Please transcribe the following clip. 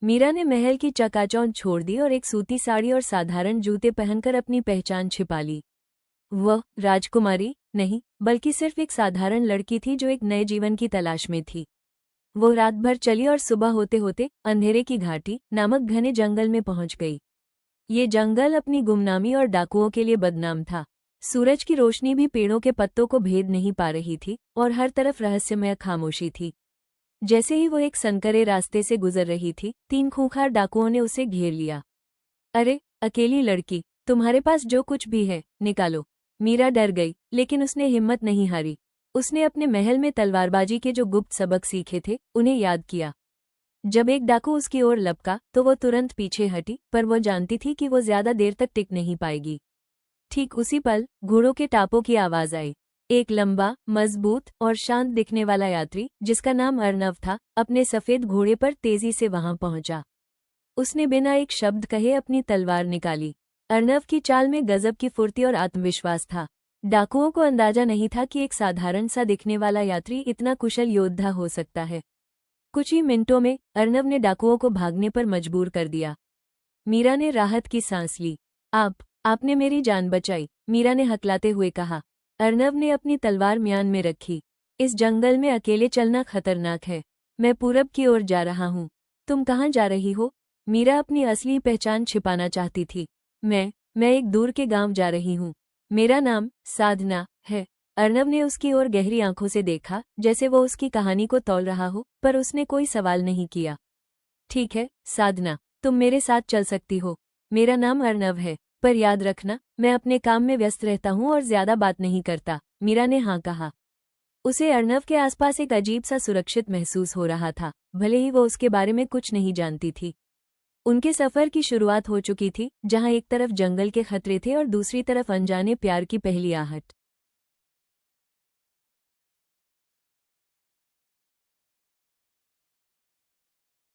मीरा ने महल की चकाचौंध छोड़ दी और एक सूती साड़ी और साधारण जूते पहनकर अपनी पहचान छिपा ली। वह राजकुमारी नहीं, बल्कि सिर्फ एक साधारण लड़की थी जो एक नए जीवन की तलाश में थी। वो रात भर चली और सुबह होते होते अंधेरे की घाटी नामक घने जंगल में पहुंच गई। ये जंगल अपनी गुमनामी और डाकुओं के लिए बदनाम था। सूरज की रोशनी भी पेड़ों के पत्तों को भेद नहीं पा रही थी और हर तरफ रहस्यमय खामोशी थी। जैसे ही वो एक संकरे रास्ते से गुजर रही थी, 3 खूंखार डाकुओं ने उसे घेर लिया। अरे अकेली लड़की, तुम्हारे पास जो कुछ भी है निकालो। मीरा डर गई, लेकिन उसने हिम्मत नहीं हारी। उसने अपने महल में तलवारबाजी के जो गुप्त सबक सीखे थे उन्हें याद किया। जब एक डाकू उसकी ओर लपका तो वो तुरंत पीछे हटी, पर वो जानती थी कि वो ज्यादा देर तक टिक नहीं पाएगी। ठीक उसी पल घोड़ों के टापों की आवाज आई। एक लंबा, मजबूत और शांत दिखने वाला यात्री, जिसका नाम अर्नव था, अपने सफेद घोड़े पर तेजी से वहां पहुंचा। उसने बिना एक शब्द कहे अपनी तलवार निकाली। अर्नव की चाल में गजब की फुर्ती और आत्मविश्वास था। डाकुओं को अंदाजा नहीं था कि एक साधारण सा दिखने वाला यात्री इतना कुशल योद्धा हो सकता है। कुछ ही मिनटों में अर्नव ने डाकुओं को भागने पर मजबूर कर दिया। मीरा ने राहत की सांस ली। आपने मेरी जान बचाई, मीरा ने हकलाते हुए कहा। अर्नव ने अपनी तलवार म्यान में रखी। इस जंगल में अकेले चलना खतरनाक है। मैं पूरब की ओर जा रहा हूँ। तुम कहाँ जा रही हो? मीरा अपनी असली पहचान छिपाना चाहती थी। मैं एक दूर के गांव जा रही हूँ। मेरा नाम साधना है। अर्नव ने उसकी ओर गहरी आंखों से देखा, जैसे वो उसकी कहानी को तौल रहा हो, पर उसने कोई सवाल नहीं किया। ठीक है साधना, तुम मेरे साथ चल सकती हो। मेरा नाम अर्नव है, पर याद रखना, मैं अपने काम में व्यस्त रहता हूँ और ज्यादा बात नहीं करता। मीरा ने हाँ कहा। उसे अर्नव के आसपास एक अजीब सा सुरक्षित महसूस हो रहा था, भले ही वो उसके बारे में कुछ नहीं जानती थी। उनके सफर की शुरुआत हो चुकी थी, जहां एक तरफ जंगल के खतरे थे और दूसरी तरफ अनजाने प्यार की पहली आहट।